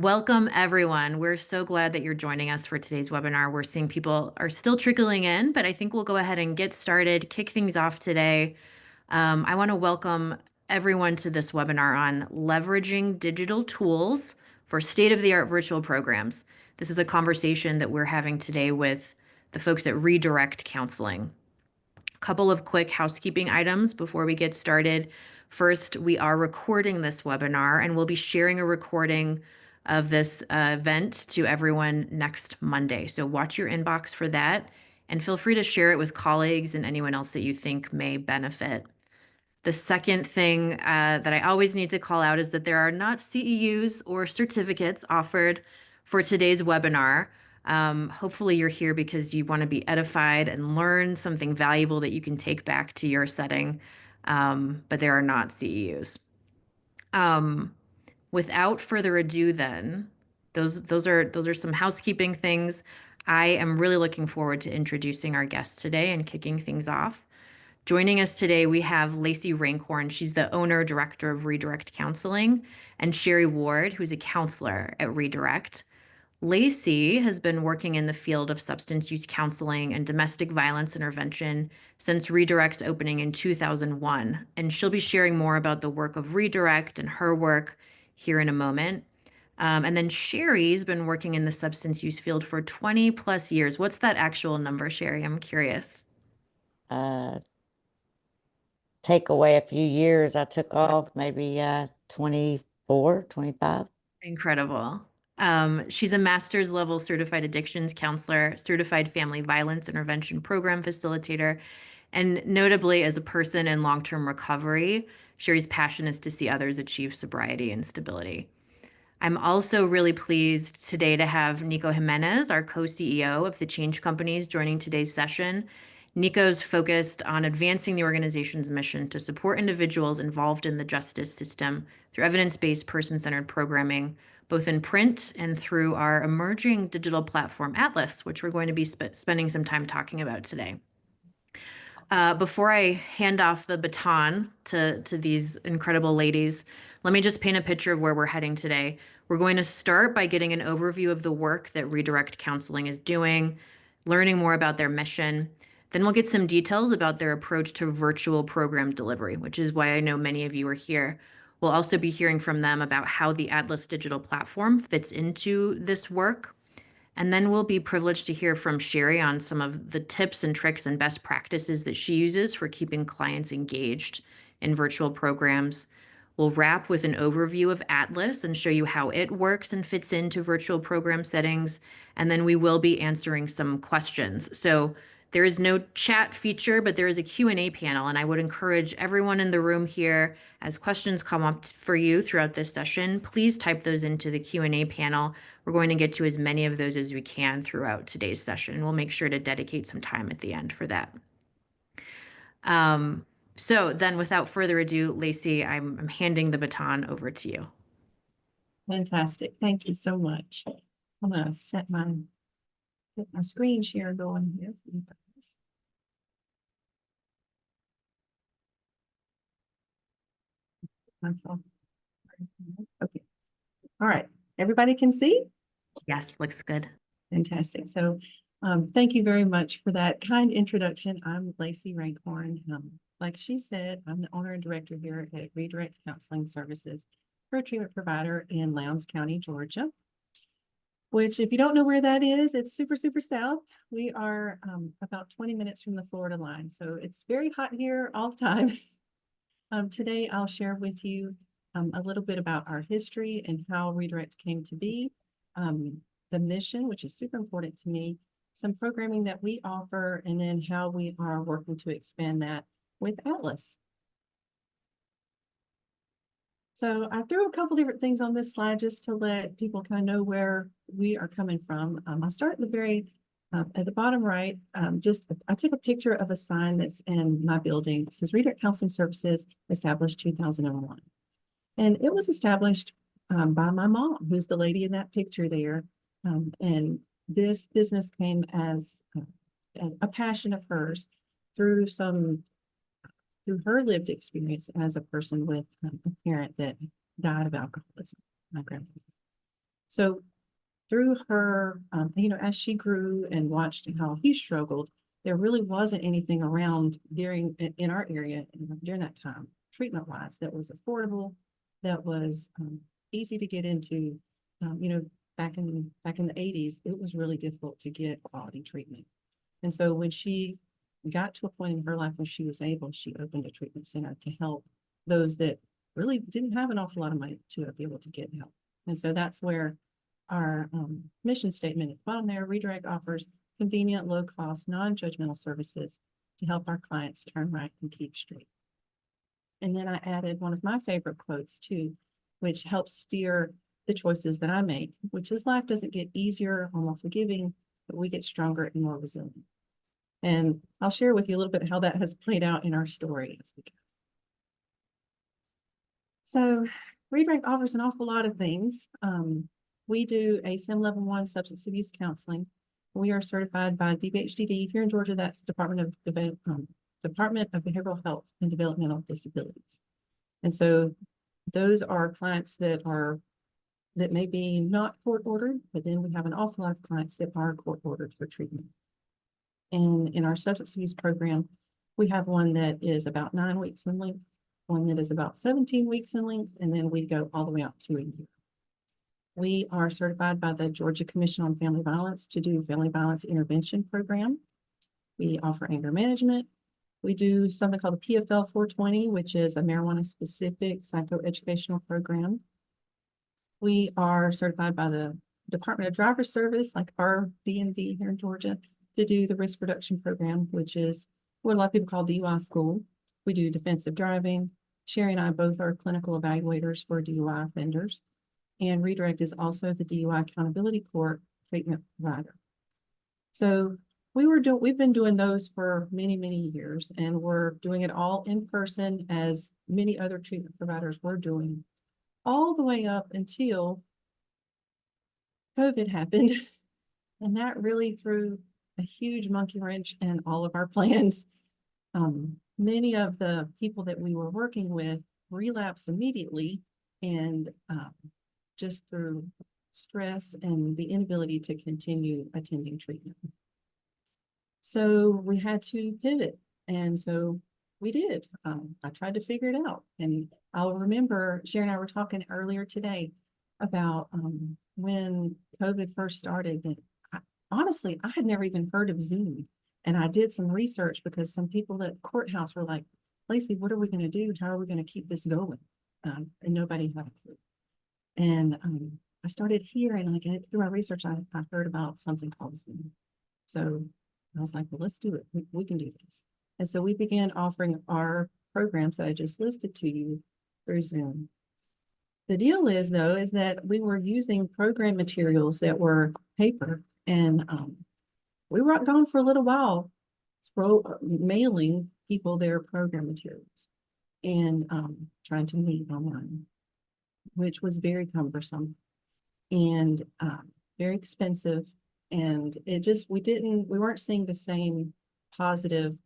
Welcome, everyone. We're so glad that you're joining us for today's webinar. We're seeing people are still trickling in, but I think we'll go ahead and get started, kick things off today. I want to welcome everyone to this webinar on leveraging digital tools for state-of-the-art virtual programs. This is a conversation that we're having today with the folks at Redirect Counseling. A couple of quick housekeeping items before we get started. First, we are recording this webinar and we'll be sharing a recording of this event to everyone next Monday. So watch your inbox for that and feel free to share it with colleagues and anyone else that you think may benefit. The second thing that I always need to call out is that there are not CEUs or certificates offered for today's webinar. Hopefully you're here because you want to be edified and learn something valuable that you can take back to your setting, but there are not CEUs. Without further ado, then, those are some housekeeping things. I am really looking forward to introducing our guests today and kicking things off. Joining us today, we have Lacey Rankhorn. She's the owner director of Redirect Counseling, and Sherry Ward, who's a counselor at Redirect. Lacey has been working in the field of substance use counseling and domestic violence intervention since Redirect's opening in 2001, and she'll be sharing more about the work of Redirect and her work here in a moment. And then Sherry's been working in the substance use field for 20 plus years. What's that actual number, Sherry? I'm curious. Take away a few years, I took off maybe 24, 25. Incredible. She's a master's level certified addictions counselor, certified family violence intervention program facilitator, and notably as a person in long-term recovery, Sherry's passion is to see others achieve sobriety and stability. I'm also really pleased today to have Nico Jimenez, our co-CEO of the Change Companies, joining today's session. Nico's focused on advancing the organization's mission to support individuals involved in the justice system through evidence-based, person-centered programming, both in print and through our emerging digital platform, Atlas, which we're going to be spending some time talking about today. Before I hand off the baton to these incredible ladies, let me just paint a picture of where we're heading today. We're going to start by getting an overview of the work that Redirect Counseling is doing, learning more about their mission. Then we'll get some details about their approach to virtual program delivery, which is why I know many of you are here. We'll also be hearing from them about how the Atlas digital platform fits into this work. And then we'll be privileged to hear from Sherry on some of the tips and tricks and best practices that she uses for keeping clients engaged in virtual programs. We'll wrap with an overview of Atlas and show you how it works and fits into virtual program settings. And then we will be answering some questions. So there is no chat feature, but there is a Q&A panel, and I would encourage everyone in the room here, as questions come up for you throughout this session, please type those into the Q&A panel. We're going to get to as many of those as we can throughout today's session. We'll make sure to dedicate some time at the end for that. So then without further ado, Lacey, I'm handing the baton over to you. Fantastic. Thank you so much. I'm going to get my screen share going here. Myself. Okay. All right. Everybody can see? Yes, looks good. Fantastic. So thank you very much for that kind introduction. I'm Lacey Rankhorn. Like she said, I'm the owner and director here at Redirect Counseling Services for a treatment provider in Lowndes County, Georgia, which if you don't know where that is, it's super, super south. We are about 20 minutes from the Florida line. So it's very hot here all the time. Today, I'll share with you a little bit about our history and how Redirect came to be, the mission, which is super important to me, some programming that we offer, and then how we are working to expand that with Atlas. So I threw a couple different things on this slide just to let people kind of know where we are coming from. I'll start at the very at the bottom right, I took a picture of a sign that's in my building. It says Redirect Counseling Services, established 2001. And it was established by my mom, who's the lady in that picture there. And this business came as a passion of hers through her lived experience as a person with a parent that died of alcoholism, my grandmother. So through her, as she grew and watched how he struggled, there really wasn't anything around in our area during that time, treatment wise, that was affordable, that was easy to get into. Back in the 80s, it was really difficult to get quality treatment. And so when she got to a point in her life when she was able, she opened a treatment center to help those that really didn't have an awful lot of money to be able to get help. And so that's where our mission statement at the bottom there, Redirect offers convenient, low-cost, non-judgmental services to help our clients turn right and keep straight. And then I added one of my favorite quotes too, which helps steer the choices that I make, which is life doesn't get easier or more forgiving, but we get stronger and more resilient. And I'll share with you a little bit how that has played out in our story as we go. So Redirect offers an awful lot of things. We do a SIM Level 1 substance abuse counseling. We are certified by DBHDD here in Georgia. That's Department of Behavioral Health and Developmental Disabilities. And so those are clients that may be not court ordered, but then we have an awful lot of clients that are court ordered for treatment. And in our substance abuse program, we have one that is about 9 weeks in length, one that is about 17 weeks in length, and then we go all the way out to a year. We are certified by the Georgia Commission on Family Violence to do family violence intervention program. We offer anger management. We do something called the PFL 420, which is a marijuana-specific psychoeducational program. We are certified by the Department of Driver Service, like our DMV here in Georgia, to do the risk reduction program, which is what a lot of people call DUI school. We do defensive driving. Sherry and I both are clinical evaluators for DUI offenders. And Redirect is also the DUI Accountability Court treatment provider. So we've been doing those for many, many years, and we're doing it all in person as many other treatment providers were doing, all the way up until COVID happened. And that really threw a huge monkey wrench in all of our plans. Many of the people that we were working with relapsed immediately, and just through stress and the inability to continue attending treatment. So we had to pivot, and so we did. I tried to figure it out, and I'll remember Sherry and I were talking earlier today about when COVID first started. That honestly, I had never even heard of Zoom, and I did some research because some people at the courthouse were like, "Lacey, what are we going to do? How are we going to keep this going?" And nobody had a clue. And I started hearing, like through my research, I heard about something called Zoom. So I was like, well, let's do it. We can do this. And so we began offering our programs that I just listed to you through Zoom. The deal is, though, is that we were using program materials that were paper, and we rocked on for a little while, mailing people their program materials and trying to meet online, which was very cumbersome and very expensive. And we weren't seeing the same positive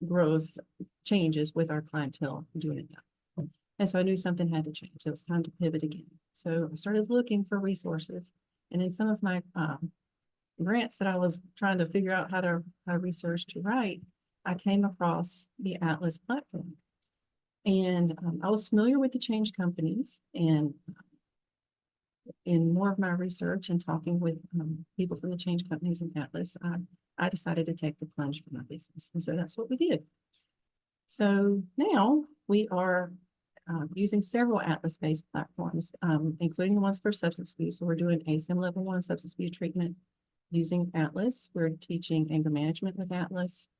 growth changes with our clientele doing it that way. And so I knew something had to change. It was time to pivot again. So I started looking for resources. And in some of my grants that I was trying to figure out how to research to write, I came across the Atlas platform. And I was familiar with the change companies, and in more of my research and talking with people from the change companies in Atlas, I decided to take the plunge for my business. And so that's what we did. So now we are using several Atlas-based platforms, including the ones for substance abuse. So we're doing a SIM Level 1 substance abuse treatment using Atlas. We're teaching anger management with Atlas.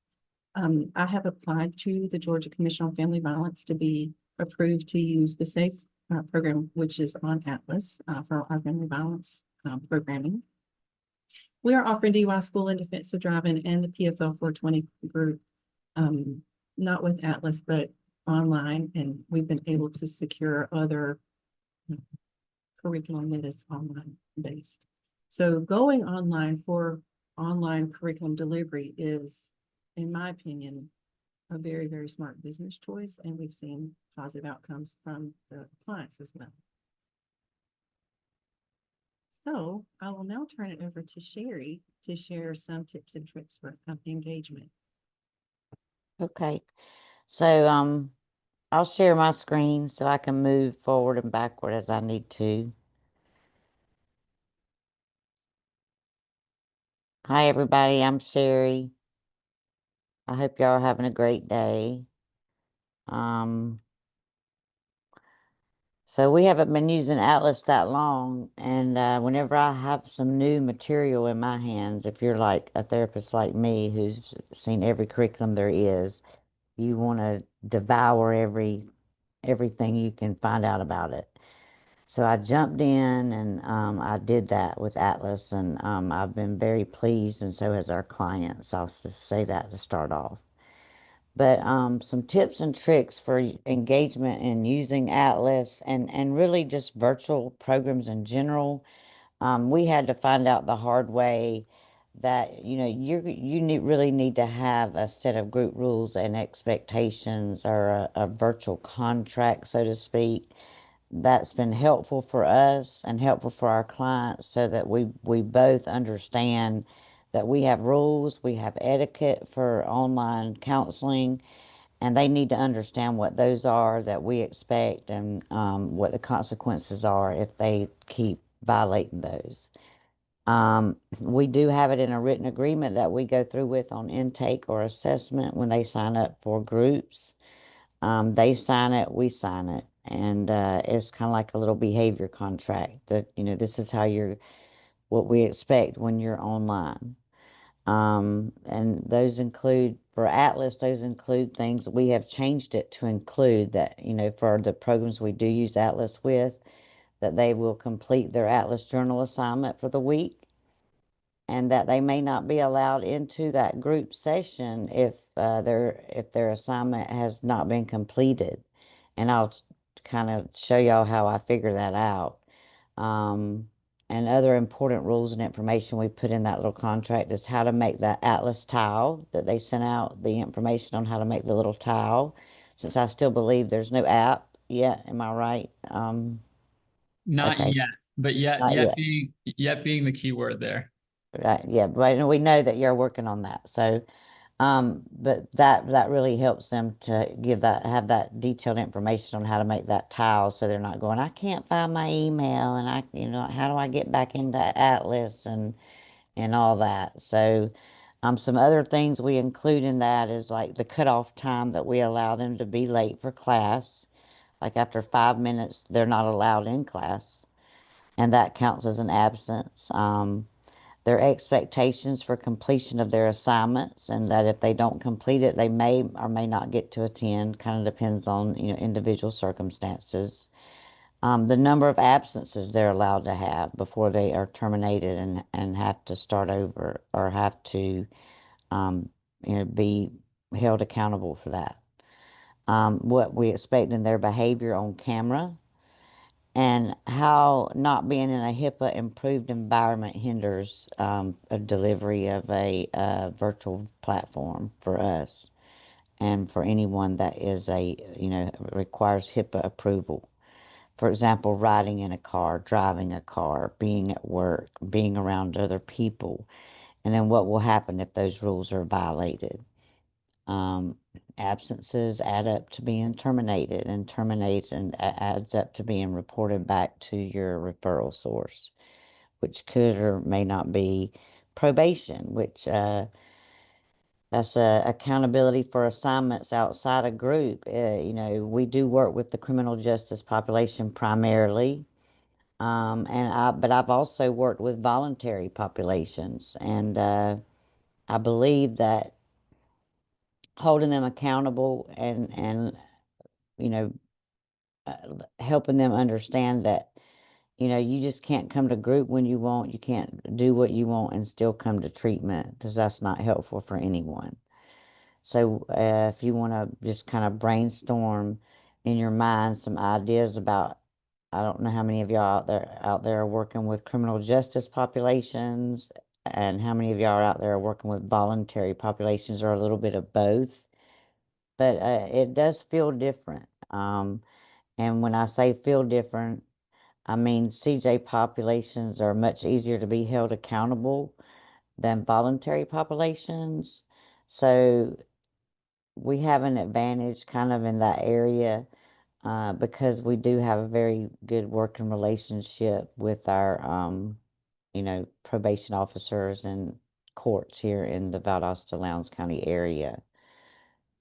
I have applied to the Georgia Commission on Family Violence to be approved to use the SAFE program, which is on Atlas for our family violence programming. We are offering DUI school and defensive driving and the PFL 420 group, not with Atlas, but online. And we've been able to secure other curriculum that is online based. So going online for online curriculum delivery is, in my opinion, a very, very smart business choice, and we've seen positive outcomes from the clients as well. So I will now turn it over to Sherry to share some tips and tricks for company engagement. Okay, so I'll share my screen so I can move forward and backward as I need to. Hi, everybody. I'm Sherry. I hope y'all are having a great day. So we haven't been using Atlas that long, and whenever I have some new material in my hands, if you're like a therapist like me who's seen every curriculum there is, you want to devour everything you can find out about it. So I jumped in and I did that with Atlas, and I've been very pleased, and so has our clients. I'll just say that to start off. But some tips and tricks for engagement in using Atlas and really just virtual programs in general. We had to find out the hard way that really need to have a set of group rules and expectations, or a virtual contract, so to speak. That's been helpful for us and helpful for our clients, so that we both understand that we have rules, we have etiquette for online counseling, and they need to understand what those are that we expect, and what the consequences are if they keep violating those. We do have it in a written agreement that we go through with on intake or assessment when they sign up for groups. They sign it, we sign it, and it's kind of like a little behavior contract that, this is what we expect when you're online. And those include, for Atlas, those include things we have changed it to include that, for the programs we do use Atlas with, that they will complete their Atlas journal assignment for the week, and that they may not be allowed into that group session if their assignment has not been completed. And I'll kind of show y'all how I figure that out. And other important rules and information we put in that little contract is how to make that Atlas tile that they sent out, the information on how to make the little tile, since I still believe there's no app yet. Am I right? Not Okay, yet, but not yet. yet being the key word there. Right, yeah, but we know that you're working on that. So, but that really helps them to have that detailed information on how to make that tile, so they're not going, I can't find my email, and how do I get back into Atlas and all that. So, some other things we include in that is like the cutoff time that we allow them to be late for class. Like after 5 minutes, they're not allowed in class, and that counts as an absence. Their expectations for completion of their assignments, and that if they don't complete it, they may or may not get to attend. Kind of depends on individual circumstances. The number of absences they're allowed to have before they are terminated and have to start over, or have to be held accountable for that. What we expect in their behavior on camera, and how not being in a HIPAA improved environment hinders a delivery of a virtual platform for us and for anyone that requires HIPAA approval. For example, riding in a car, driving a car, being at work, being around other people, and then what will happen if those rules are violated. Absences add up to being terminated, and adds up to being reported back to your referral source, which could or may not be probation, which that's accountability for assignments outside a group. We do work with the criminal justice population primarily, but I've also worked with voluntary populations, and I believe that holding them accountable and you know uh, helping them understand that you just can't come to group when you want, you can't do what you want and still come to treatment, because that's not helpful for anyone. So if you want to just kind of brainstorm in your mind some ideas about, I don't know how many of y'all out there are working with criminal justice populations, and how many of y'all out there are working with voluntary populations, or a little bit of both. But it does feel different. And when I say feel different, I mean, CJ populations are much easier to be held accountable than voluntary populations. So we have an advantage kind of in that area because we do have a very good working relationship with our, probation officers and courts here in the Valdosta Lowndes County area.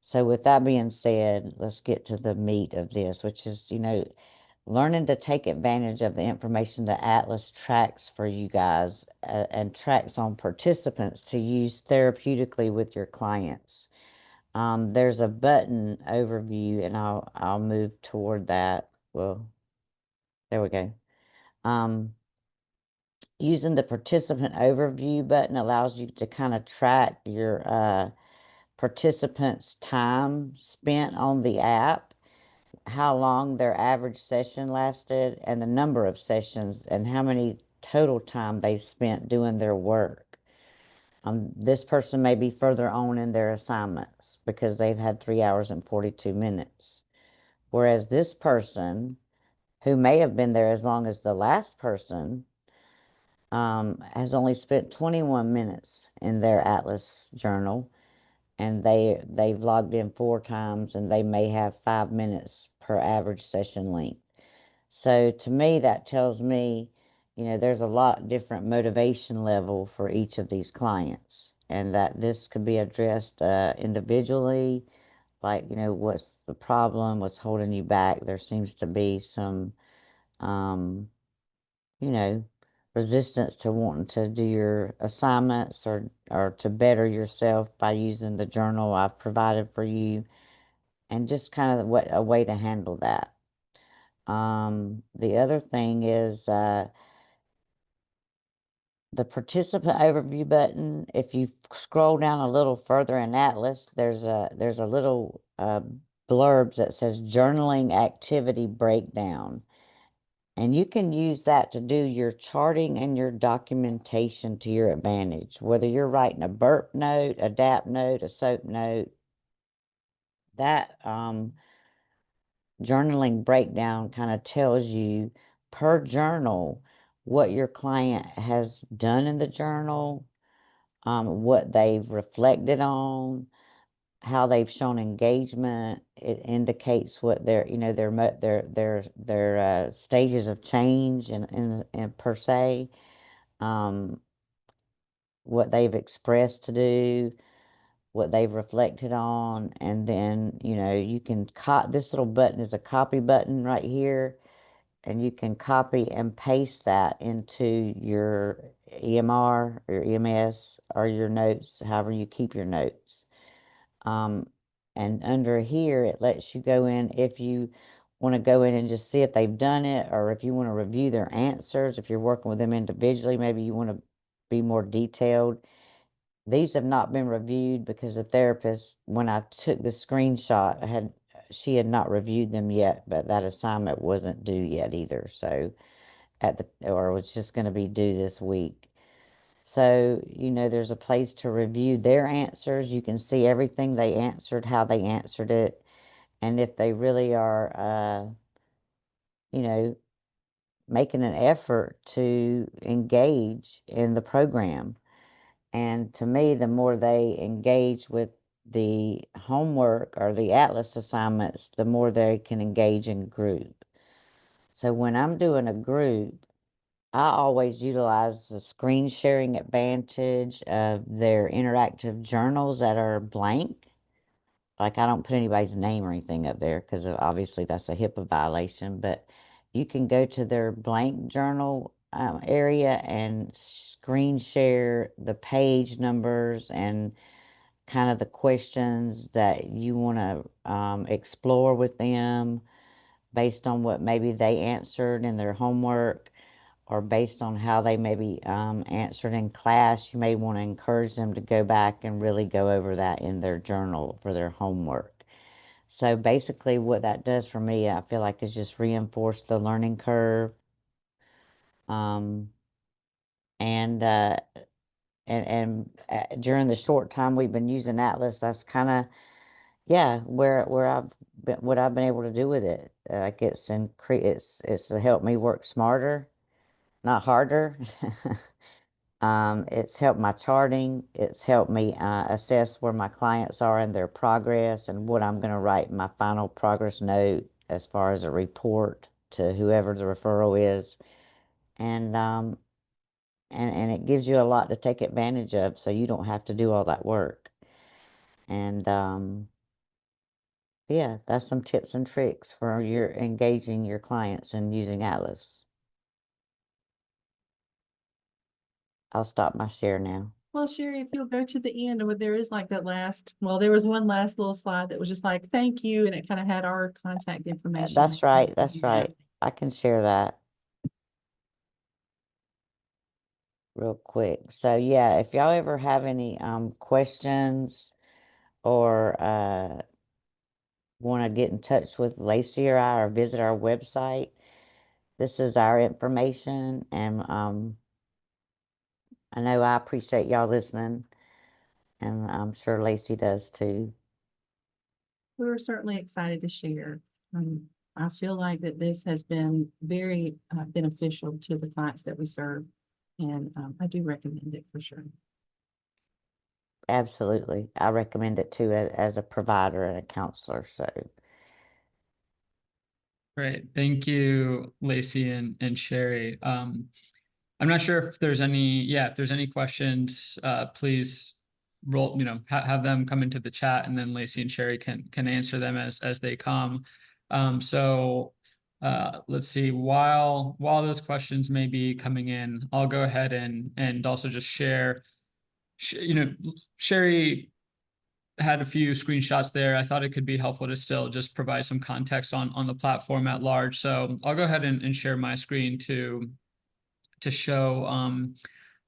So with that being said, let's get to the meat of this, which is, learning to take advantage of the information that Atlas tracks for you guys and tracks on participants to use therapeutically with your clients. There's a button overview, and I'll move toward that. Well, there we go. Using the participant overview button allows you to kind of track your participants' time spent on the app, how long their average session lasted, and the number of sessions and how many total time they've spent doing their work. This person may be further on in their assignments because they've had 3 hours and 42 minutes. Whereas this person, who may have been there as long as the last person, has only spent 21 minutes in their Atlas journal, and they've logged in 4 times, and they may have 5 minutes per average session length. So to me, that tells me, there's a lot different motivation level for each of these clients, and that this could be addressed individually, like, what's the problem, what's holding you back. There seems to be some, you know, resistance to wanting to do your assignments or to better yourself by using the journal I've provided for you, and just kind of a way to handle that. The other thing is the participant overview button. If you scroll down a little further in Atlas, there's a little blurb that says journaling activity breakdown. And you can use that to do your charting and your documentation to your advantage. Whether you're writing a burp note, a DAP note, a SOAP note, that journaling breakdown kind of tells you per journal what your client has done in the journal, what they've reflected on, how they've shown engagement. It indicates what their stages of change and per se, what they've expressed to do, what they've reflected on, and then you can this little button is a copy button right here, and you can copy and paste that into your EMR or EMS or your notes, however you keep your notes. And under here, it lets you go in if you want to go in and just see if they've done it, or if you want to review their answers. If you're working with them individually, maybe you want to be more detailed. These have not been reviewed because the therapist, when I took the screenshot, she had not reviewed them yet, but that assignment wasn't due yet either. So or it was just going to be due this week. So, there's a place to review their answers. You can see everything they answered, how they answered it, and if they really are, making an effort to engage in the program. And to me, the more they engage with the homework or the Atlas assignments, the more they can engage in group. So when I'm doing a group, I always utilize the screen sharing advantage of their interactive journals that are blank. Like, I don't put anybody's name or anything up there because obviously that's a HIPAA violation, but you can go to their blank journal area and screen share the page numbers and kind of the questions that you want to explore with them based on what maybe they answered in their homework, or based on how they maybe answered in class. You may want to encourage them to go back and really go over that in their journal for their homework. So basically what that does for me, I feel like, is just reinforce the learning curve. And during the short time we've been using Atlas, that's kind of, yeah, where I've what I've been able to do with it. Like it's helped me work smarter, not harder. It's helped my charting. It's helped me assess where my clients are in their progress and what I'm going to write in my final progress note as far as a report to whoever the referral is. And and it gives you a lot to take advantage of, so you don't have to do all that work. And yeah, that's some tips and tricks for your engaging your clients and using Atlas. I'll stop my share now. Well, Sherry, if you'll go to the end, there is like that last, well, there was one last little slide that was just like, thank you, and it kind of had our contact information. That's right. That's That's right. I can share that real quick. So yeah, if y'all ever have any questions or want to get in touch with Lacey or I or visit our website, this is our information. And I know I appreciate y'all listening, and I'm sure Lacey does too. We were certainly excited to share. I feel like that this has been very beneficial to the clients that we serve, and I do recommend it for sure. Absolutely. I recommend it too as a provider and a counselor. So Great. Thank you, Lacey and Sherry. I'm not sure if there's any questions, please have them come into the chat, and then Lacey and Sherry can answer them as they come. Let's see, while those questions may be coming in, I'll go ahead and also just share, Sherry had a few screenshots there. I thought it could be helpful to still just provide some context on the platform at large. So I'll go ahead and share my screen to show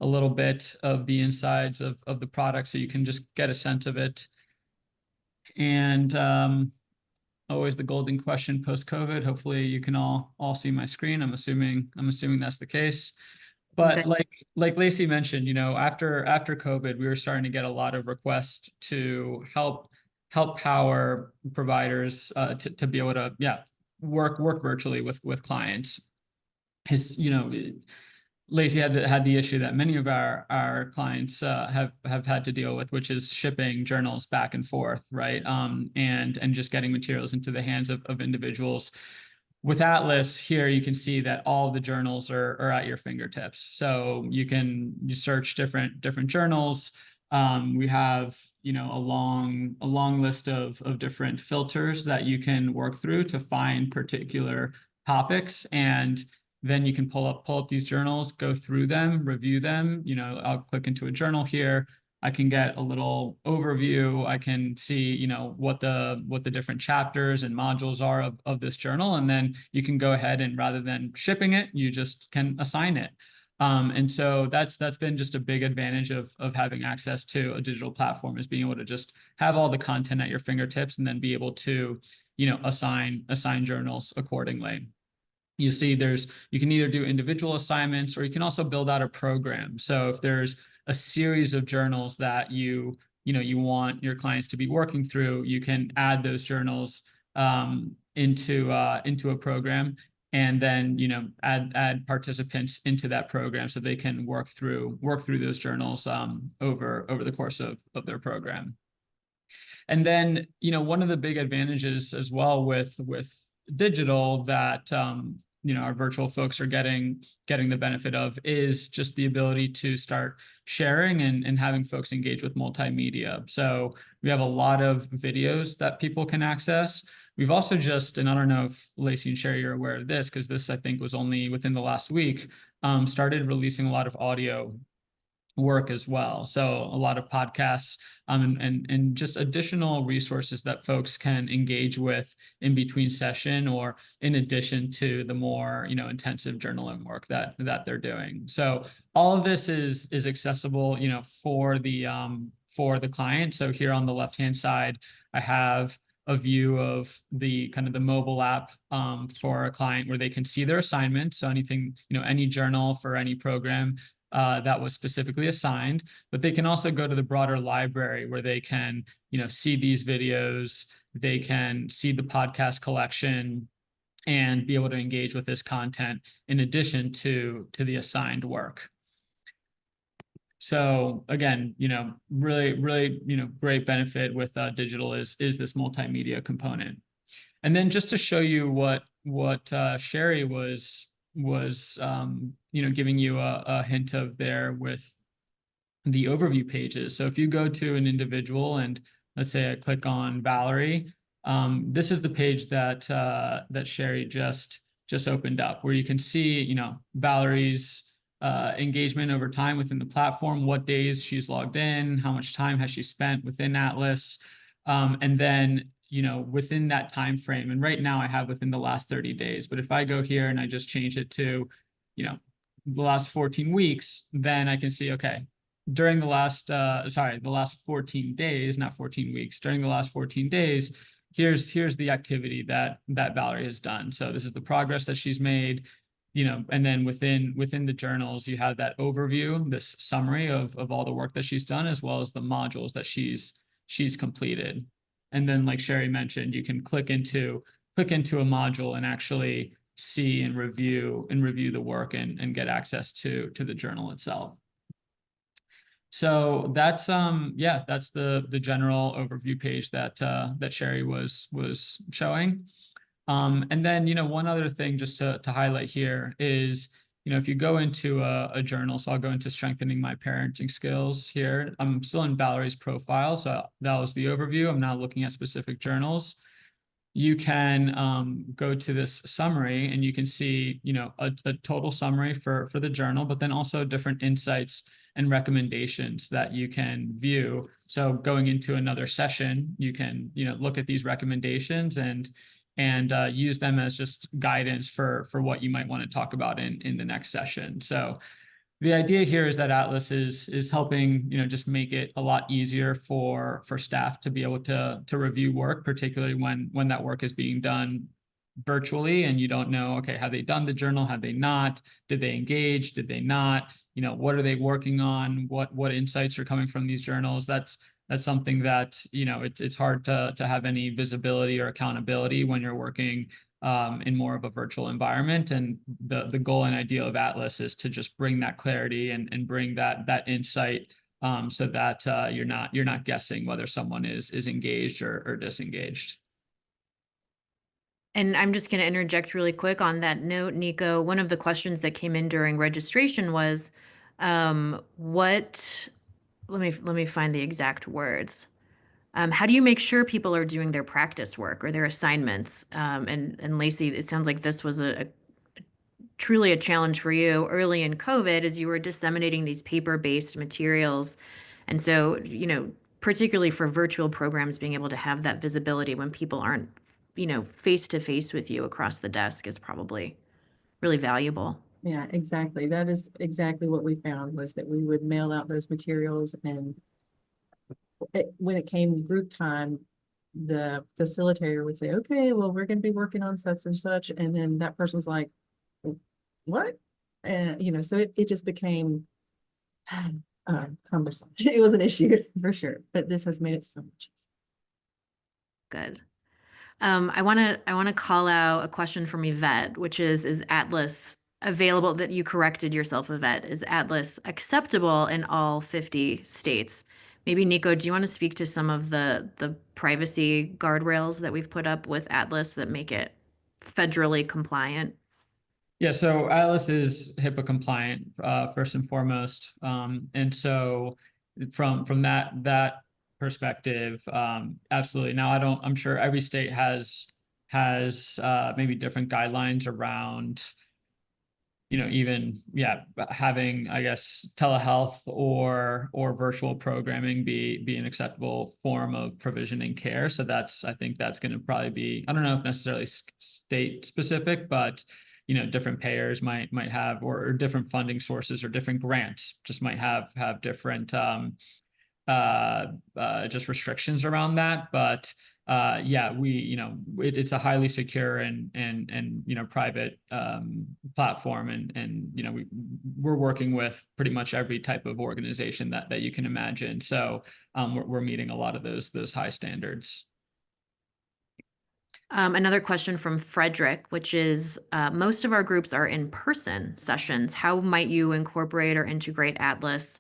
a little bit of the insides of the product, so you can just get a sense of it. And always the golden question post-COVID. Hopefully you can all see my screen. I'm assuming that's the case. But Okay. like Lacey mentioned, after COVID, we were starting to get a lot of requests to help power providers to be able to work virtually with clients. Lacey had the issue that many of our clients have had to deal with, which is shipping journals back and forth, right? And just getting materials into the hands of individuals. With Atlas here, you can see that all the journals are at your fingertips. So you search different journals. We have a long list of different filters that you can work through to find particular topics, and then you can pull up these journals, go through them, review them. I'll click into a journal here. I can get a little overview. I can see, what the different chapters and modules are of this journal. And then you can go ahead and, rather than shipping it, you just can assign it. And so that's been just a big advantage of having access to a digital platform, is being able to just have all the content at your fingertips and then be able to, assign journals accordingly. You see you can either do individual assignments, or you can also build out a program. So if there's a series of journals that you want your clients to be working through, you can add those journals into a program, and then add participants into that program so they can work through those journals over the course of their program. And then one of the big advantages as well with digital that our virtual folks are getting the benefit of is just the ability to start sharing and having folks engage with multimedia. So we have a lot of videos that people can access. We've also and I don't know if Lacey and Sherry are aware of this, because this I think was only within the last week, started releasing a lot of audio work as well. So a lot of podcasts and just additional resources that folks can engage with in between session, or in addition to the more intensive journaling work that they're doing. So all of this is accessible for the client. So here on the left hand side, I have a view of the mobile app for a client, where they can see their assignments. So anything, any journal for any program, that was specifically assigned, but they can also go to the broader library where they can, see these videos, they can see the podcast collection and be able to engage with this content in addition to the assigned work. So again, really, great benefit with digital is this multimedia component. And then just to show you what Sherry was giving you a hint of there with the overview pages. So if you go to an individual and let's say I click on Valerie, this is the page that Sherry just opened up, where you can see, Valerie's engagement over time within the platform, what days she's logged in, how much time has she spent within Atlas, and then within that time frame. And right now I have within the last 30 days, but if I go here and I just change it to the last 14 weeks, then I can see, okay, during the last the last 14 days, not 14 weeks, during the last 14 days, here's the activity that Valerie has done. So this is the progress that she's made, and then within the journals, you have that overview, this summary of all the work that she's done, as well as the modules that she's completed. And then, like Sherry mentioned, you can click into a module and actually see and review the work and get access to the journal itself. So that's that's the general overview page that Sherry was showing. And then one other thing just to highlight here is if you go into a journal, so I'll go into strengthening my parenting skills here. I'm still in Valerie's profile, so that was the overview. I'm now looking at specific journals. You can go to this summary and you can see a total summary for the journal, but then also different insights and recommendations that you can view. So going into another session, you can look at these recommendations and use them as just guidance for what you might want to talk about in the next session. So the idea here is that Atlas is helping just make it a lot easier for staff to be able to review work, particularly when that work is being done virtually and you don't know, okay, have they done the journal? Have they not? Did they engage? Did they not? What are they working on? What insights are coming from these journals? That's something that it's hard to have any visibility or accountability when you're working in more of a virtual environment. And the goal and idea of Atlas is to just bring that clarity and bring that insight so that you're not guessing whether someone is engaged or disengaged. And I'm just going to interject really quick on that note, Nico. One of the questions that came in during registration was, let me find the exact words. How do you make sure people are doing their practice work or their assignments? And Lacey, it sounds like this was truly a challenge for you early in COVID as you were disseminating these paper-based materials. And so, particularly for virtual programs, being able to have that visibility when people aren't, face to face with you across the desk is probably really valuable. Yeah, exactly. That is exactly what we found, was that we would mail out those materials, and when it came group time, the facilitator would say, okay, well, we're going to be working on such and such. And then that person was like, what? And, so it just became cumbersome. It was an issue for sure, but this has made it so much easier. Good. I want to call out a question from Yvette, which is Atlas available? That you corrected yourself, Yvette. Is Atlas acceptable in all 50 states? Maybe Nico, do you want to speak to some of the privacy guardrails that we've put up with Atlas that make it federally compliant? Yeah, so Atlas is HIPAA compliant first and foremost, and so from that perspective, absolutely. Now I'm sure every state has maybe different guidelines around even having, I guess, telehealth or virtual programming be an acceptable form of provisioning care. So I think that's going to probably be, I don't know if necessarily state specific, but different payers might have, or different funding sources or different grants just might have different just restrictions around that. But yeah, it's a highly secure and private platform, and we're working with pretty much every type of organization that you can imagine. So we're meeting a lot of those high standards. Another question from Frederick, which is, most of our groups are in-person sessions. How might you incorporate or integrate Atlas?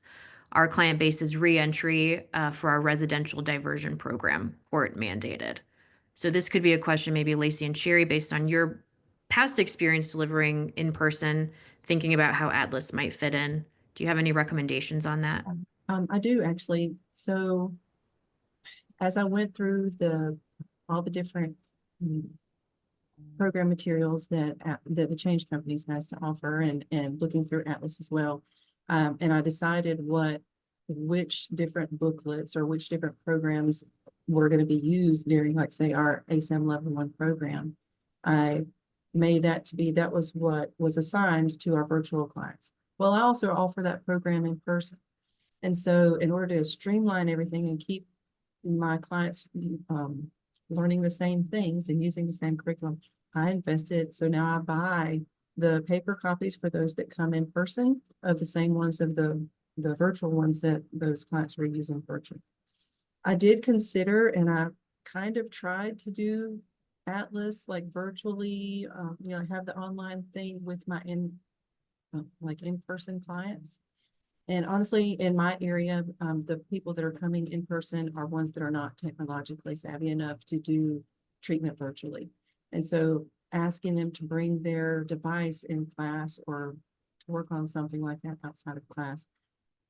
Our client base is re-entry for our residential diversion program, court mandated. So this could be a question, maybe Lacey and Sherry, based on your past experience delivering in person, thinking about how Atlas might fit in. Do you have any recommendations on that? I do actually. So as I went through all the different program materials that the change companies has to offer, and looking through Atlas as well, and I decided which different booklets or which different programs were going to be used during, like, say, our ASAM level 1 program. I made that was what was assigned to our virtual clients. Well, I also offer that program in person. And so in order to streamline everything and keep my clients learning the same things and using the same curriculum, I invested. So now I buy the paper copies for those that come in person of the same ones of the virtual ones that those clients were using virtually. I did consider, and I kind of tried to do Atlas like virtually, have the online thing with my in-person clients. And honestly, in my area, the people that are coming in person are ones that are not technologically savvy enough to do treatment virtually. And so asking them to bring their device in class or to work on something like that outside of class,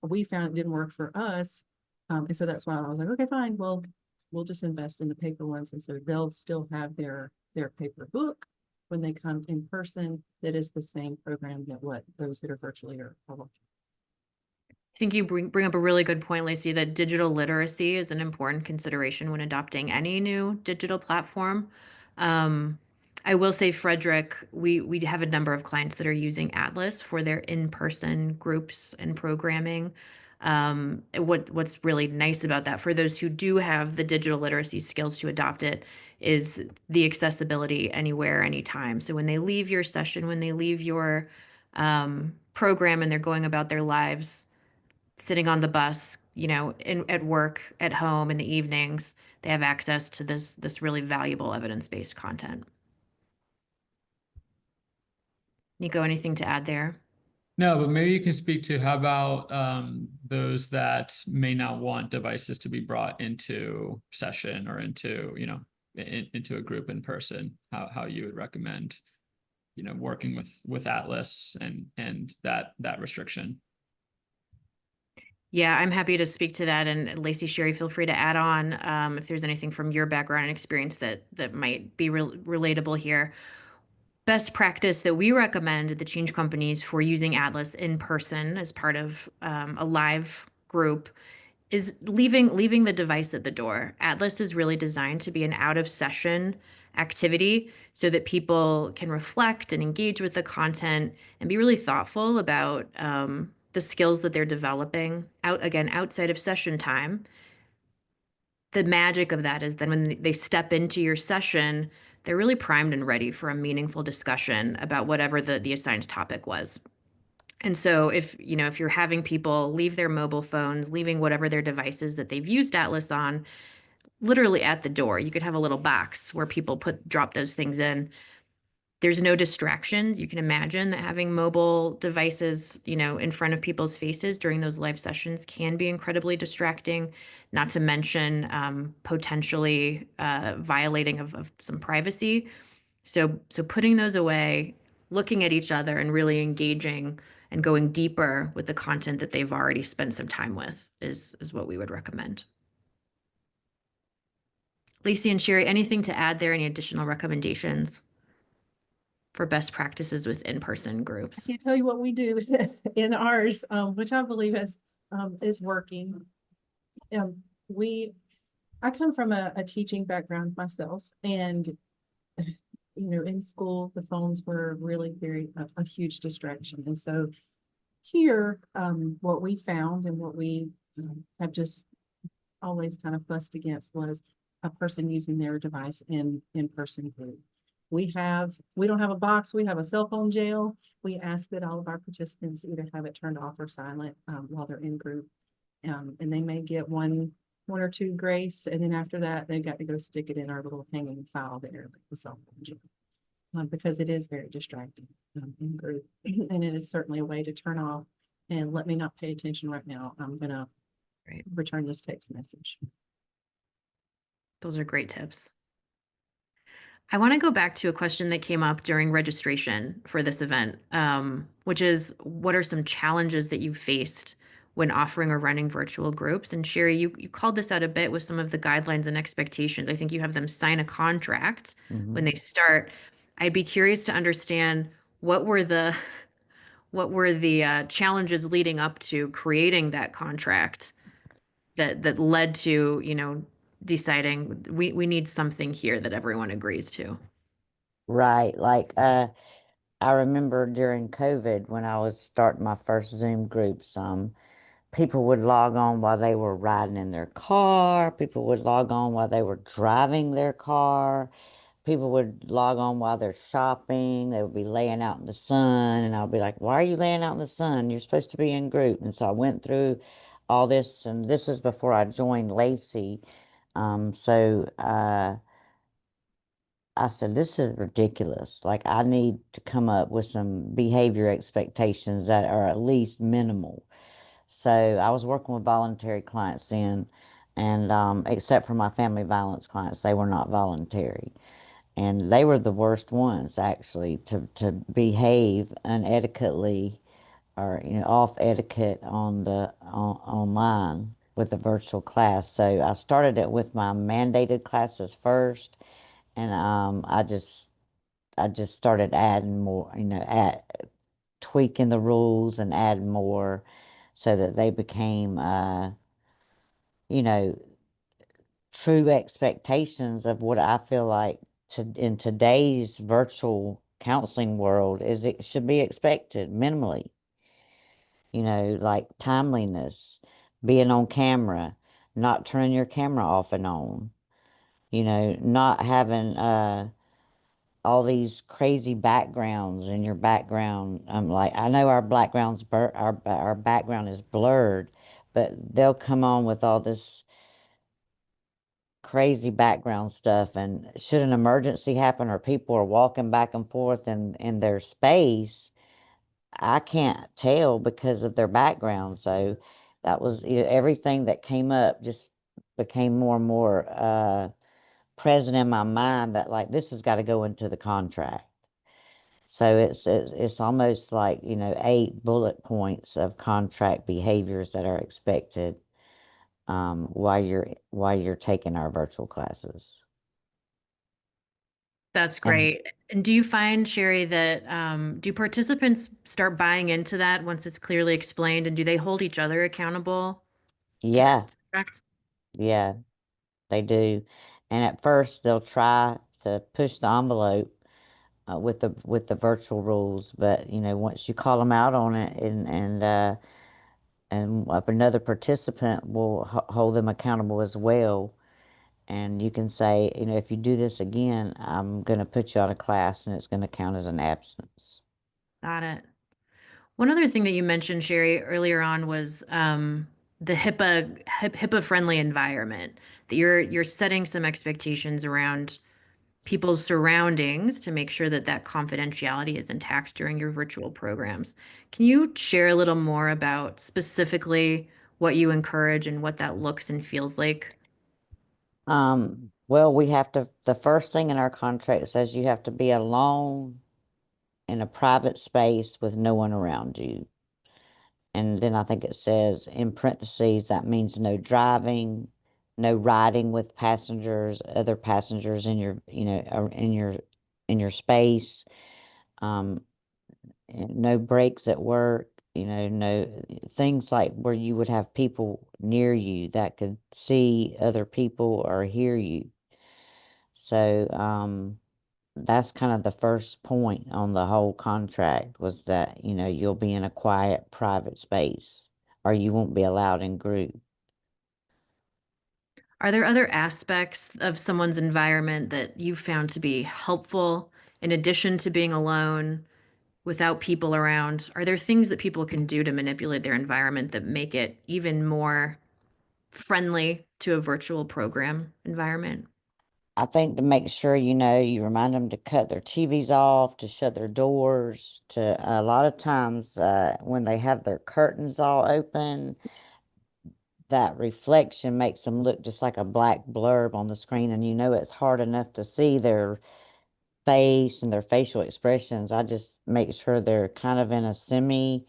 we found it didn't work for us. And so that's why I was like, okay, fine, well, we'll just invest in the paper ones. And so they'll still have their paper book when they come in person. That is the same program that what those that are virtually are working. I think you bring up a really good point, Lacey, that digital literacy is an important consideration when adopting any new digital platform. I will say, Frederick, we have a number of clients that are using Atlas for their in-person groups and programming. What's really nice about that, for those who do have the digital literacy skills to adopt it, is the accessibility anywhere, anytime. So when they leave your session, when they leave your program and they're going about their lives, sitting on the bus, at work, at home in the evenings, they have access to this really valuable evidence-based content. Nico, anything to add there? No, but maybe you can speak to how about those that may not want devices to be brought into session or into, into a group in person, how you would recommend, working with Atlas and that restriction. Yeah, I'm happy to speak to that. And Lacey, Sherry, feel free to add on if there's anything from your background and experience that might be relatable here. Best practice that we recommend at the change companies for using Atlas in person as part of a live group is leaving the device at the door. Atlas is really designed to be an out of session activity so that people can reflect and engage with the content and be really thoughtful about the skills that they're developing outside of session time. The magic of that is then when they step into your session, they're really primed and ready for a meaningful discussion about whatever the assigned topic was. And so if you're having people leave their mobile phones, leaving whatever their devices that they've used Atlas on, literally at the door, you could have a little box where people drop those things in. There's no distractions. You can imagine that having mobile devices, in front of people's faces during those live sessions can be incredibly distracting, not to mention potentially violating of some privacy. So putting those away, looking at each other and really engaging and going deeper with the content that they've already spent some time with is what we would recommend. Lacey and Sherry, anything to add there? Any additional recommendations for best practices with in-person groups? I can't tell you what we do in ours, which I believe is working. I come from a teaching background myself, and in school, the phones were really a huge distraction. And so here, what we found and what we have just always kind of fussed against was a person using their device in person group. We don't have a box, we have a cell phone jail. We ask that all of our participants either have it turned off or silent while they're in group. And they may get one or two grace, and then after that, they've got to go stick it in our little hanging file there, like the cell phone jail. Because it is very distracting in group. And it is certainly a way to turn off and let me not pay attention right now. I'm gonna Right. return this text message. Those are great tips. I want to go back to a question that came up during registration for this event, which is what are some challenges that you've faced when offering or running virtual groups? And Sherry, you called this out a bit with some of the guidelines and expectations. I think you have them sign a contract Mhm. when they start. I'd be curious to understand what were the challenges leading up to creating that contract that led to, deciding we need something here that everyone agrees to. Right. Like, I remember during COVID when I was starting my first Zoom groups, people would log on while they were riding in their car. People would log on while they were driving their car. People would log on while they're shopping. They would be laying out in the sun. And I'll be like, why are you laying out in the sun? You're supposed to be in group. And so I went through all this, and this is before I joined Lacey. I said, this is ridiculous. Like, I need to come up with some behavior expectations that are at least minimal. So I was working with voluntary clients then, and except for my family violence clients, they were not voluntary. And they were the worst ones, actually, to behave unetiquetely or, off etiquette online with a virtual class. So I started it with my mandated classes first, and I just started adding more, tweaking the rules and adding more so that they became, you know, true expectations of what I feel like in today's virtual counseling world is it should be expected minimally, like timeliness, being on camera, not turning your camera off and on, not having, all these crazy backgrounds in your background. Like, I know our our background is blurred, but they'll come on with all this crazy background stuff. And should an emergency happen or people are walking back and forth in their space, I can't tell because of their background. So that was, everything that came up just became more and more present in my mind that, like, this has got to go into the contract. So it's almost like, 8 bullet points of contract behaviors that are expected while you're taking our virtual classes. That's And great. And do you find, Sherry, that do participants start buying into that once it's clearly explained, and do they hold each other accountable to yeah, correct? yeah, they do. And at first they'll try to push the envelope with the virtual rules, but once you call them out on it, and if another participant will hold them accountable as well. And you can say, if you do this again, I'm going to put you out of class and it's going to count as an absence. Got it. One other thing that you mentioned, Sherry, earlier on was the HIPAA friendly environment, that you're setting some expectations around people's surroundings to make sure that that confidentiality is intact during your virtual programs. Can you share a little more about specifically what you encourage and what that looks and feels like? Well, the first thing in our contract says you have to be alone in a private space with no one around you. And then I think it says in parentheses, that means no driving, no riding with other passengers in your, in your space. Um, no breaks at work, no things like where you would have people near you that could see other people or hear you. So, that's kind of the first point on the whole contract was that, you'll be in a quiet, private space or you won't be allowed in group. Are there other aspects of someone's environment that you found to be helpful in addition to being alone without people around? Are there things that people can do to manipulate their environment that make it even more friendly to a virtual program environment? I think to make sure, you remind them to cut their TVs off, to shut their doors, to a lot of times when they have their curtains all open, that reflection makes them look just like a black blurb on the screen. And it's hard enough to see their face and their facial expressions. I just make sure they're kind of in a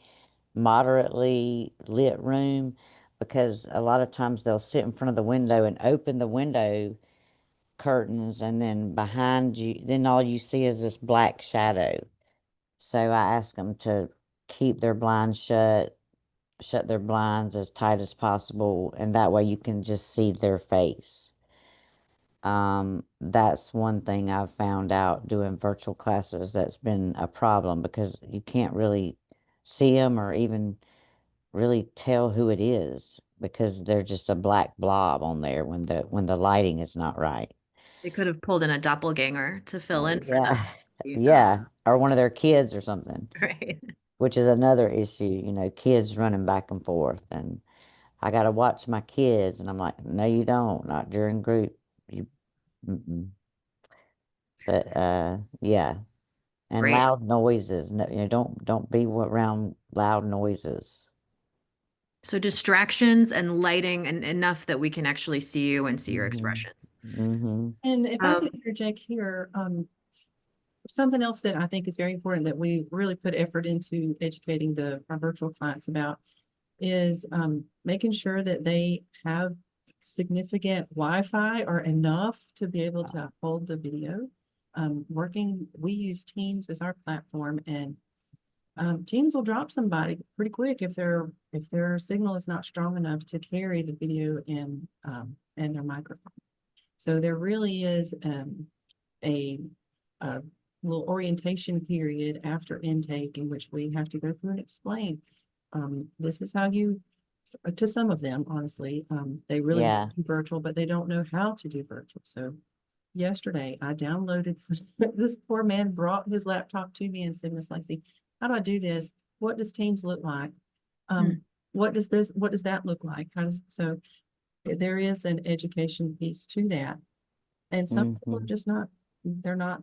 moderately lit room, because a lot of times they'll sit in front of the window and open the window curtains, and then behind you, then all you see is this black shadow. So I ask them to keep their blinds shut their blinds as tight as possible, and that way you can just see their face. That's one thing I've found out doing virtual classes that's been a problem, because you can't really see them or even really tell who it is, because they're just a black blob on there when the lighting is not right. They could have pulled in a doppelganger to fill in for them. Yeah. Yeah, or one of their kids or something, Right. which is another issue, kids running back and forth, and I got to watch my kids, and I'm like, no, you don't, not during group. You, mm-mm. But yeah, and Great. loud noises. No, don't be around loud noises. So distractions and lighting and enough that we can actually see you and see your Mm-hmm. expressions. Mm-hmm. And if I Um, could interject here, something else that I think is very important that we really put effort into educating our virtual clients about is making sure that they have significant Wi-Fi or enough to be able to hold the video. We use Teams as our platform, and Teams will drop somebody pretty quick if their signal is not strong enough to carry the video and their microphone. So there really is a little orientation period after intake in which we have to go through and explain. This is how to some of them, honestly, they really Yeah. do virtual, but they don't know how to do virtual. So yesterday I downloaded this poor man brought his laptop to me and said, Miss Lacey, how do I do this? What does Teams look like? What does that look like? So there is an education piece to that. And some people are Mm-hmm. just they're not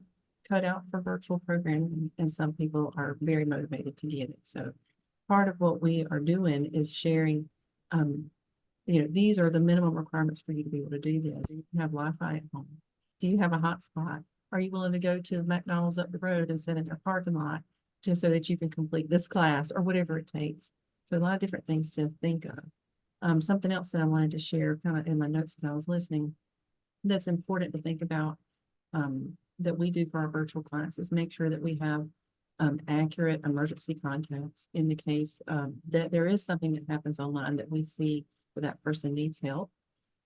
cut out for virtual programming, and some people are very motivated to get it. So part of what we are doing is sharing, these are the minimum requirements for you to be able to do this. You have Wi-Fi at home. Do you have a hotspot? Are you willing to go to the McDonald's up the road and sit in their parking lot just so that you can complete this class or whatever it takes? So a lot of different things to think of. Something else that I wanted to share kind of in my notes as I was listening that's important to think about that we do for our virtual clients is make sure that we have accurate emergency contacts in the case that there is something that happens online that we see that person needs help,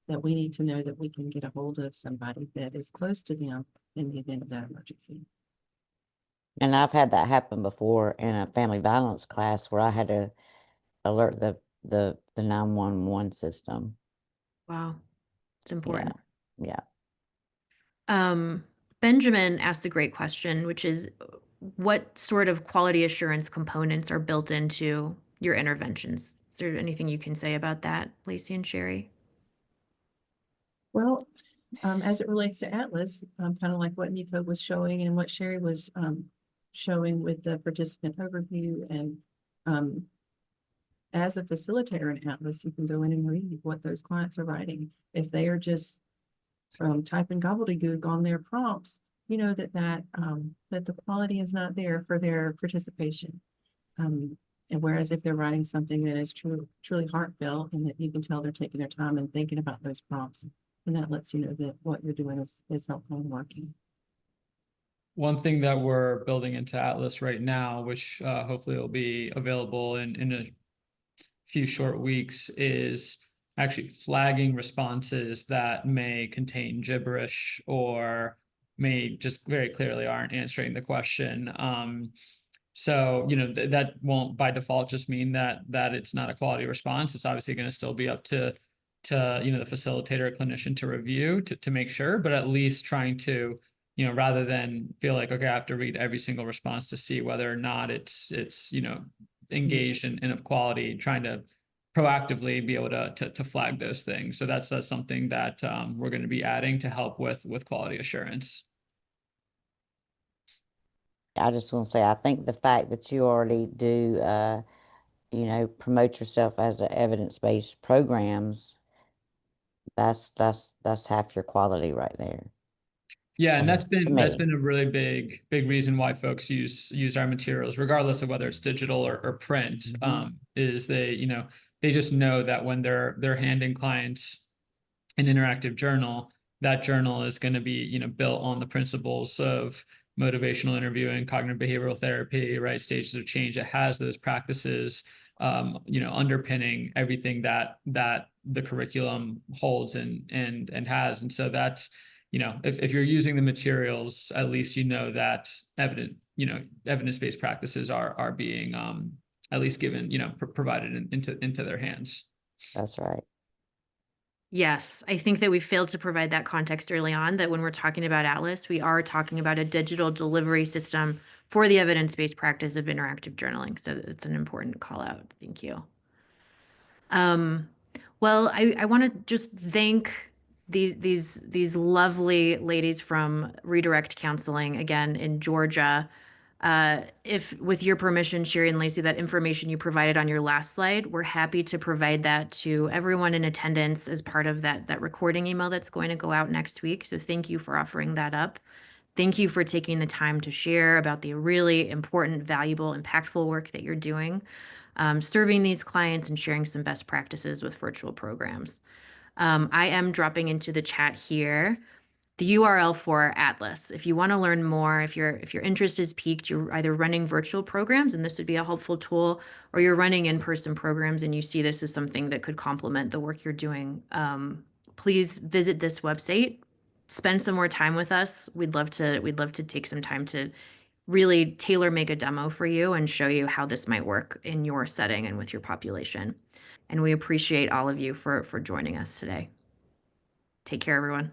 that we need to know that we can get a hold of somebody that is close to them in the event of that emergency. And I've had that happen before in a family violence class where I had to alert the 911 system. Wow. It's Yeah. important. Yeah. Benjamin asked a great question, which is what sort of quality assurance components are built into your interventions? Is there anything you can say about that, Lacey and Sherry? Well, as it relates to Atlas, kind of like what Nico was showing and what Sherry was showing with the participant overview, and as a facilitator in Atlas, you can go in and read what those clients are writing. If they are just typing gobbledygook on their prompts, you know that the quality is not there for their participation. And whereas if they're writing something that is truly heartfelt and that you can tell they're taking their time and thinking about those prompts, and that lets you know that what you're doing is helpful and working. One thing that we're building into Atlas right now, which hopefully will be available in a few short weeks, is actually flagging responses that may contain gibberish or may just very clearly aren't answering the question. So, that won't by default just mean that it's not a quality response. It's obviously going to still be up to to, the facilitator or clinician to review to make sure, but at least trying to, rather than feel like, okay, I have to read every single response to see whether or not it's, engaged and of quality, trying to proactively be able to flag those things. So that's something that we're going to be adding to help with quality assurance. I just want to say, I think the fact that you already do, promote yourself as a evidence-based programs, that's half your quality right there. Yeah, and To that's been me. a really big reason why folks use our materials, regardless of whether it's digital or print. Is they just know that when they're handing clients an interactive journal, that journal is going to be built on the principles of motivational interviewing, cognitive behavioral therapy, right? Stages of change. It has those practices, underpinning everything that the curriculum holds and has. And so that's, if you're using the materials, at least that evidence-based practices are being at least given, provided into their hands. That's right. Yes, I think that we failed to provide that context early on, that when we're talking about Atlas, we are talking about a digital delivery system for the evidence-based practice of interactive journaling. So it's an important call out. Thank you. Well, I want to just thank these lovely ladies from Redirect Counseling, again in Georgia. If, with your permission, Sherry and Lacey, that information you provided on your last slide, we're happy to provide that to everyone in attendance as part of that recording email that's going to go out next week. So thank you for offering that up. Thank you for taking the time to share about the really important, valuable, impactful work that you're doing, serving these clients and sharing some best practices with virtual programs. I am dropping into the chat here the URL for Atlas. If you want to learn more, if your interest is piqued, you're either running virtual programs and this would be a helpful tool, or you're running in-person programs and you see this as something that could complement the work you're doing, please visit this website, spend some more time with us. We'd love to take some time to really tailor make a demo for you and show you how this might work in your setting and with your population. And we appreciate all of you for joining us today. Take care, everyone.